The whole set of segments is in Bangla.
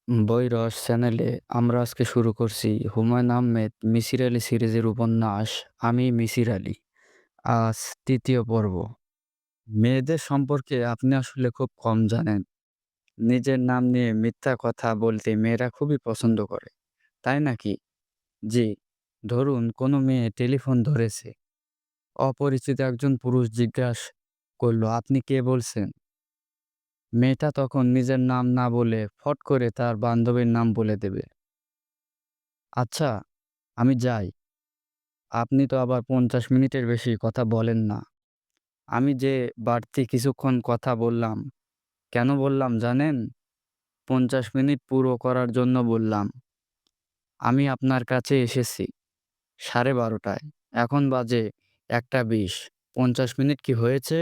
বইরস চ্যানেলে আমরা আজকে শুরু করছি হুমায়ূন আহমেদ মিসির আলী সিরিজের উপন্যাস আমি মিসির আলী। আজ ৩য় পর্ব। মেয়েদের সম্পর্কে আপনি আসলে খুব কম জানেন। নিজের নাম নিয়ে মিথ্যা কথা বলতে মেয়েরা খুবই পছন্দ করে, তাই নাকি? জি। ধরুন কোনো মেয়ে টেলিফোন ধরেছে, অপরিচিত একজন পুরুষ জিজ্ঞাসা করলো, আপনি কে বলছেন? মেয়েটা তখন নিজের নাম না বলে ফট করে তার বান্ধবীর নাম বলে দেবে। আচ্ছা, আমি যাই। আপনি তো আবার ৫০ মিনিটের বেশি কথা বলেন না। আমি যে বাড়তি কিছুক্ষণ কথা বললাম, কেন বললাম জানেন? ৫০ মিনিট পুরো করার জন্য বললাম। আমি আপনার কাছে এসেছি ১২:৩০ এখন বাজে ১টা ২০। ৫০ মিনিট কি হয়েছে?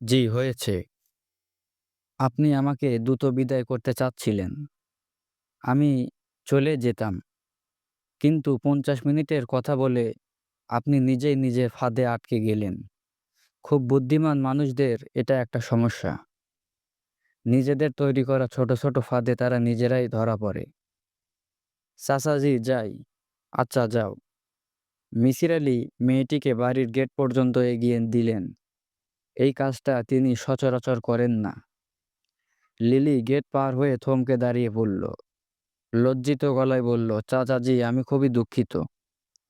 জি, হয়েছে। আপনি আমাকে দ্রুত বিদায় করতে চাচ্ছিলেন। আমি চলে যেতাম। কিন্তু ৫০ মিনিটের কথা বলে আপনি নিজেই নিজের ফাঁদে আটকে গেলেন। খুব বুদ্ধিমান মানুষদের এটা একটা সমস্যা। নিজেদের তৈরি করা ছোট, ছোট ফাঁদে তারা নিজেরাই ধরা পড়ে। চাচাজি যাই। আচ্ছা যাও। মিসির আলি মেয়েটিকে বাড়ির গেট পর্যন্ত এগিয়ে দিলেন। এই কাজটা তিনি সচরাচর করেন না। লিলি গেট পার হয়ে থমকে দাঁড়িয়ে পড়ল। লজ্জিত গলায় বলল, চাচাজি আমি খুবই দুঃখিত।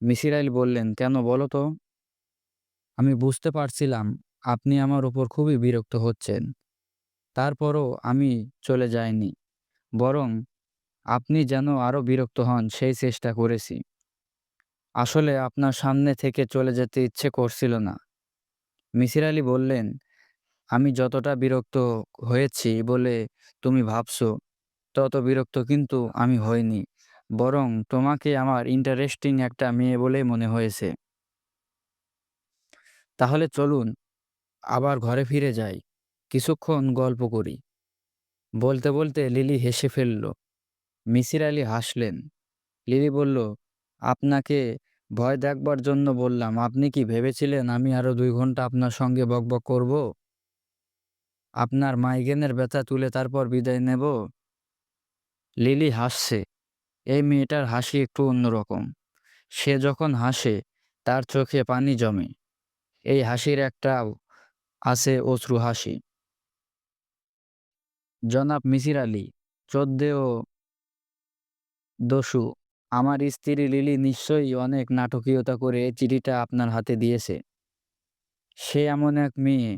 মিসির আলি বললেন, কেন বলো তো? আমি বুঝতে পারছিলাম আপনি আমার উপর খুবই বিরক্ত হচ্ছেন। তারপরও আমি চলে যাইনি। বরং আপনি যেন আরো বিরক্ত হন সেই চেষ্টা করেছি। আসলে আপনার সামনে থেকে চলে যেতে ইচ্ছে করছিল না। মিসির আলি বললেন, আমি যতটা বিরক্ত হয়েছি বলে তুমি ভাবছো, তত বিরক্ত কিন্তু আমি হইনি। বরং তোমাকে আমার ইন্টারেস্টিং একটা মেয়ে বলেই মনে হয়েছে। তাহলে চলুন আবার ঘরে ফিরে যাই। কিছুক্ষণ গল্প করি। বলতে বলতে লিলি হেসে ফেলল। মিসির আলি হাসলেন। লিলি বলল, আপনাকে ভয় দেখবার জন্য বললাম। আপনি কি ভেবেছিলেন আমি আরো ২ ঘন্টা আপনার সঙ্গে বকবক করব? আপনার মাইগ্রেনের ব্যথা তুলে তারপর বিদায় নেব? লিলি হাসছে। এই মেয়েটার হাসি একটু অন্যরকম। সে যখন হাসে তার চোখে পানি জমে। এই হাসির একটাও আছে অশ্রু হাসি। জনাব মিসির আলি, ১৪ দস্যু, আমার স্ত্রী লিলি নিশ্চয়ই অনেক নাটকীয়তা করে এই চিঠিটা আপনার হাতে দিয়েছে। সে এমন এক মেয়ে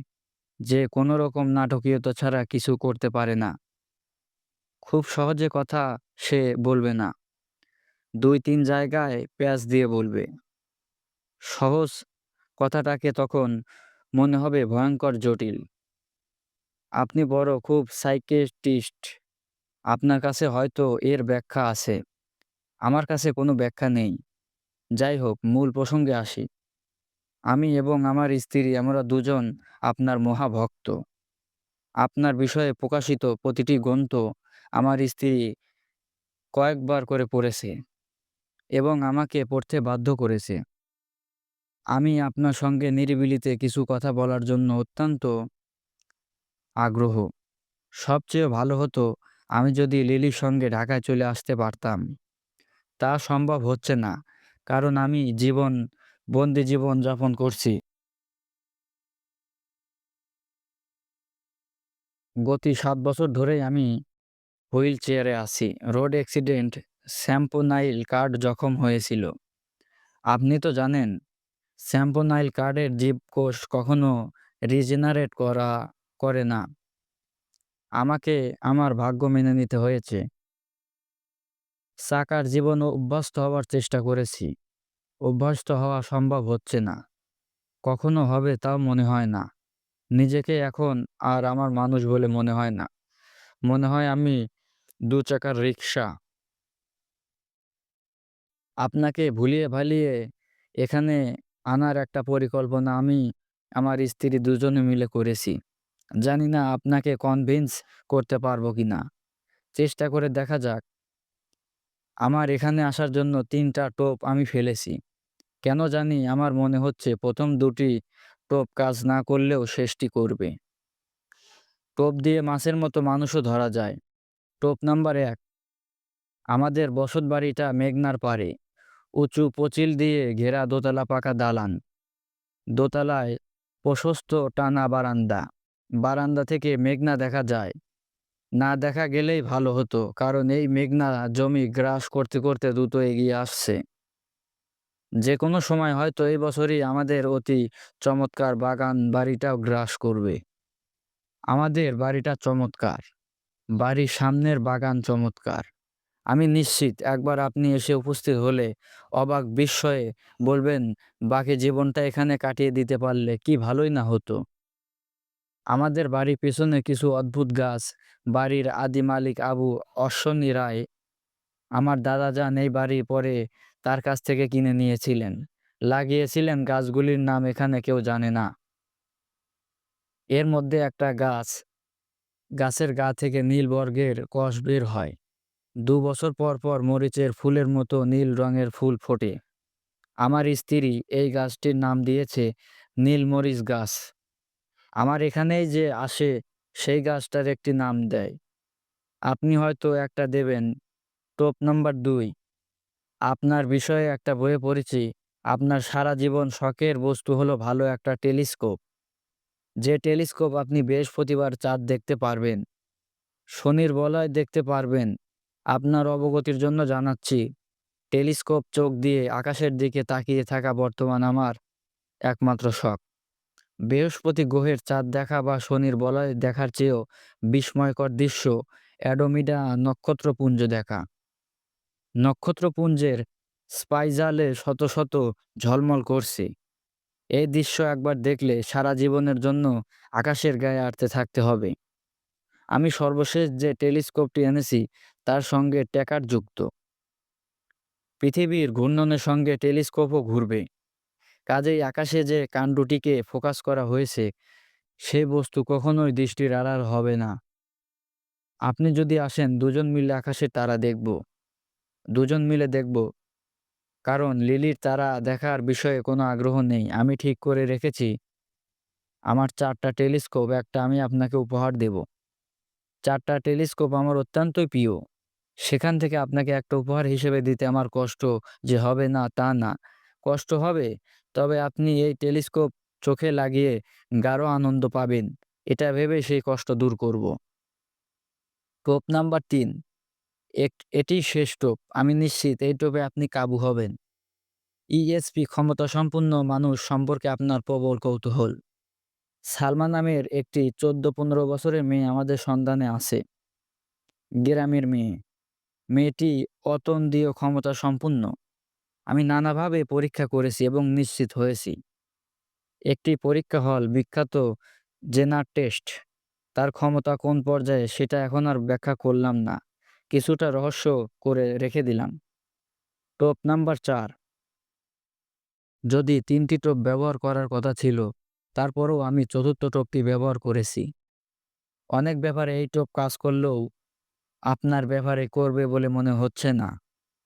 যে কোনো রকম নাটকীয়তা ছাড়া কিছু করতে পারে না। খুব সহজে কথা সে বলবে না। ২-৩ জায়গায় প্যাঁচ দিয়ে বলবে। সহজ কথাটাকে তখন মনে হবে ভয়ংকর জটিল। আপনি বড় খুব সাইকিয়াট্রিস্ট। আপনার কাছে হয়তো এর ব্যাখ্যা আছে। আমার কাছে কোনো ব্যাখ্যা নেই। যাই হোক, মূল প্রসঙ্গে আসি। আমি এবং আমার স্ত্রী আমরা দুজন আপনার মহাভক্ত। আপনার বিষয়ে প্রকাশিত প্রতিটি গ্রন্থ আমার স্ত্রী কয়েকবার করে পড়েছে এবং আমাকে পড়তে বাধ্য করেছে। আমি আপনার সঙ্গে নিরিবিলিতে কিছু কথা বলার জন্য অত্যন্ত আগ্রহ। সবচেয়ে ভালো হতো আমি যদি লিলির সঙ্গে ঢাকায় চলে আসতে পারতাম। তা সম্ভব হচ্ছে না, কারণ আমি বন্দি জীবন যাপন করছি। গত ৭ বছর ধরেই আমি হুইল চেয়ারে আছি। রোড অ্যাক্সিডেন্ট, স্যাম্পোনাইল কার্ড জখম হয়েছিল। আপনি তো জানেন, স্যাম্পোনাইল কার্ডের জীবকোষ কখনো রিজেনারেট করে না। আমাকে আমার ভাগ্য মেনে নিতে হয়েছে। চাকার জীবন অভ্যস্ত হওয়ার চেষ্টা করেছি। অভ্যস্ত হওয়া সম্ভব হচ্ছে না। কখনো হবে তাও মনে হয় না। নিজেকে এখন আর আমার মানুষ বলে মনে হয় না। মনে হয় আমি ২ চাকার রিকশা। আপনাকে ভুলিয়ে ভালিয়ে এখানে আনার একটা পরিকল্পনা আমি আমার স্ত্রী দুজনে মিলে করেছি। জানি না আপনাকে কনভিন্স করতে পারবো কিনা। চেষ্টা করে দেখা যাক। আমার এখানে আসার জন্য ৩টা টোপ আমি ফেলেছি। কেন জানি আমার মনে হচ্ছে ১ম ২টি টোপ কাজ না করলেও শেষটি করবে। টোপ দিয়ে মাছের মতো মানুষও ধরা যায়। টোপ নাম্বার ১, আমাদের বসতবাড়িটা মেঘনার পাড়ে। উঁচু পাঁচিল দিয়ে ঘেরা দোতলা পাকা দালান। দোতলায় প্রশস্ত টানা বারান্দা। বারান্দা থেকে মেঘনা দেখা যায়। না দেখা গেলেই ভালো হতো, কারণ এই মেঘনা জমি গ্রাস করতে করতে দ্রুত এগিয়ে আসছে। যে কোনো সময় হয়তো এই বছরই আমাদের অতি চমৎকার বাগান বাড়িটাও গ্রাস করবে। আমাদের বাড়িটা চমৎকার, বাড়ির সামনের বাগান চমৎকার। আমি নিশ্চিত একবার আপনি এসে উপস্থিত হলে অবাক বিস্ময়ে বলবেন, বাকি জীবনটা এখানে কাটিয়ে দিতে পারলে কি ভালোই না হতো। আমাদের বাড়ির পেছনে কিছু অদ্ভুত গাছ। বাড়ির আদি মালিক আবু অশ্বনী রায়, আমার দাদাজান, এই বাড়ি পরে তার কাছ থেকে কিনে নিয়েছিলেন। লাগিয়েছিলেন গাছগুলির নাম এখানে কেউ জানে না। এর মধ্যে একটা গাছ, গাছের গা থেকে নীল বর্গের কষ বের হয়। ২ বছর পর পর মরিচের ফুলের মতো নীল রঙের ফুল ফোটে। আমার স্ত্রী এই গাছটির নাম দিয়েছে নীলমরিচ গাছ। আমার এখানেই যে আসে সেই গাছটার একটি নাম দেয়। আপনি হয়তো একটা দেবেন। টোপ নাম্বার ২, আপনার বিষয়ে একটা বইয়ে পড়েছি আপনার সারা জীবন শখের বস্তু হলো ভালো একটা টেলিস্কোপ। যে টেলিস্কোপ আপনি বৃহস্পতিবার চাঁদ দেখতে পারবেন, শনির বলয় দেখতে পারবেন। আপনার অবগতির জন্য জানাচ্ছি, টেলিস্কোপ চোখ দিয়ে আকাশের দিকে তাকিয়ে থাকা বর্তমান আমার একমাত্র শখ। বৃহস্পতি গ্রহের চাঁদ দেখা বা শনির বলয় দেখার চেয়েও বিস্ময়কর দৃশ্য অ্যাডোমিডা নক্ষত্রপুঞ্জ দেখা। নক্ষত্রপুঞ্জের স্পাইরালে শত শত ঝলমল করছে। এই দৃশ্য একবার দেখলে সারা জীবনের জন্য আকাশের গায়ে আটতে থাকতে হবে। আমি সর্বশেষ যে টেলিস্কোপটি এনেছি তার সঙ্গে ট্র্যাকার যুক্ত। পৃথিবীর ঘূর্ণনের সঙ্গে টেলিস্কোপও ঘুরবে। কাজেই আকাশে যে কাণ্ডটিকে ফোকাস করা হয়েছে সেই বস্তু কখনোই দৃষ্টির আড়াল হবে না। আপনি যদি আসেন, দুজন মিলে আকাশের তারা দেখব। দুজন মিলে দেখব, কারণ লিলির তারা দেখার বিষয়ে কোনো আগ্রহ নেই। আমি ঠিক করে রেখেছি আমার ৪টা টেলিস্কোপ একটা আমি আপনাকে উপহার দেব। ৪টা টেলিস্কোপ আমার অত্যন্তই প্রিয়। সেখান থেকে আপনাকে একটা উপহার হিসেবে দিতে আমার কষ্ট যে হবে না তা না। কষ্ট হবে, তবে আপনি এই টেলিস্কোপ চোখে লাগিয়ে গাঢ় আনন্দ পাবেন। এটা ভেবে সেই কষ্ট দূর করব। টোপ নাম্বার ৩, এটিই শেষ টোপ। আমি নিশ্চিত এই টোপে আপনি কাবু হবেন। ইএসপি ক্ষমতাসম্পন্ন মানুষ সম্পর্কে আপনার প্রবল কৌতূহল। সালমা নামের একটি ১৪-১৫ বছরের মেয়ে আমাদের সন্ধানে আছে। গ্রামের মেয়ে। মেয়েটি অতন্দ্রিয় ক্ষমতা সম্পন্ন। আমি নানাভাবে পরীক্ষা করেছি এবং নিশ্চিত হয়েছি। একটি পরীক্ষা হল বিখ্যাত জেনার টেস্ট। তার ক্ষমতা কোন পর্যায়ে সেটা এখন আর ব্যাখ্যা করলাম না। কিছুটা রহস্য করে রেখে দিলাম। টোপ নাম্বার ৪, যদি ৩টি টোপ ব্যবহার করার কথা ছিল, তারপরেও আমি ৪র্থ টোপটি ব্যবহার করেছি। অনেক ব্যাপারে এই টোপ কাজ করলেও আপনার ব্যাপারে করবে বলে মনে হচ্ছে না।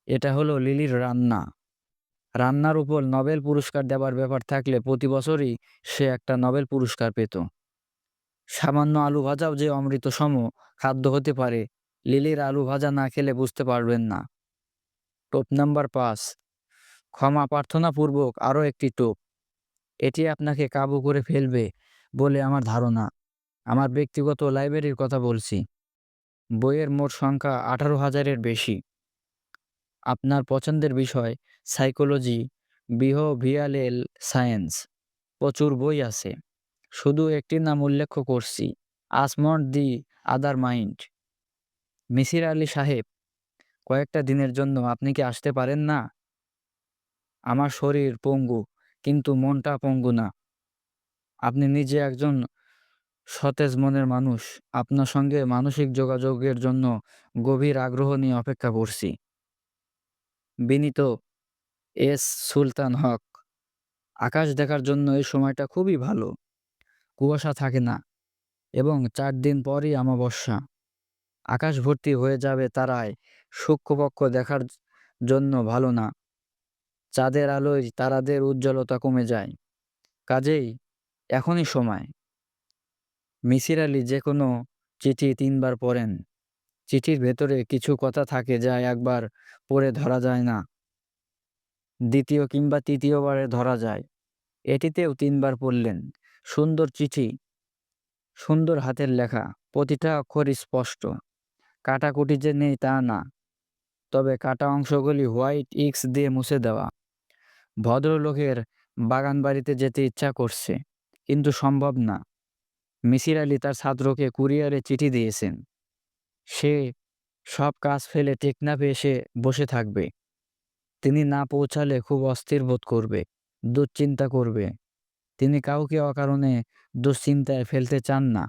এটা হলো লিলির রান্না। রান্নার উপর নোবেল পুরস্কার দেবার ব্যাপার থাকলে প্রতি বছরই সে একটা নোবেল পুরস্কার পেত। সামান্য আলু ভাজাও যে অমৃতসম খাদ্য হতে পারে, লিলির আলু ভাজা না খেলে বুঝতে পারবেন না। টোপ নাম্বার ৫, ক্ষমা প্রার্থনাপূর্বক আরও একটি টোপ। এটি আপনাকে কাবু করে ফেলবে বলে আমার ধারণা। আমার ব্যক্তিগত লাইব্রেরির কথা বলছি। বইয়ের মোট সংখ্যা ১৮,০০০-এর বেশি। আপনার পছন্দের বিষয় সাইকোলজি, বিহেভিয়ারাল সায়েন্স, প্রচুর বই আছে। শুধু একটির নাম উল্লেখ করছি, আসমন্ড দি আদার মাইন্ড। মিসির আলি সাহেব, কয়েকটা দিনের জন্য আপনি কি আসতে পারেন না? আমার শরীর পঙ্গু, কিন্তু মনটা পঙ্গু না। আপনি নিজে একজন সতেজ মনের মানুষ। আপনার সঙ্গে মানসিক যোগাযোগের জন্য গভীর আগ্রহ নিয়ে অপেক্ষা করছি। বিনীত এস সুলতান হক। আকাশ দেখার জন্য এই সময়টা খুবই ভালো। কুয়াশা থাকে না এবং ৪ দিন পরই অমাবস্যা। আকাশ ভর্তি হয়ে যাবে তারায়। শুক্রপক্ষ দেখার জন্য ভালো না। চাঁদের আলোয় তারাদের উজ্জ্বলতা কমে যায়। কাজেই এখনই সময়। মিসির আলি যে কোনো চিঠি ৩ বার পড়েন। চিঠির ভেতরে কিছু কথা থাকে যা একবার পড়ে ধরা যায় না, দ্বিতীয় কিংবা তৃতীয়বারে ধরা যায়। এটিতেও ৩ বার পড়লেন। সুন্দর চিঠি, সুন্দর হাতের লেখা, প্রতিটা অক্ষর স্পষ্ট। কাটাকুটি যে নেই তা না, তবে কাটা অংশগুলি হোয়াইট ইক্স দিয়ে মুছে দেওয়া। ভদ্রলোকের বাগানবাড়িতে যেতে ইচ্ছা করছে, কিন্তু সম্ভব না। মিসির আলি তার ছাত্রকে কুরিয়ারে চিঠি দিয়েছেন। সে সব কাজ ফেলে টেকনাফে এসে বসে থাকবে। তিনি না পৌঁছালে খুব অস্থির বোধ করবে, দুশ্চিন্তা করবে। তিনি কাউকে অকারণে দুশ্চিন্তায় ফেলতে চান না।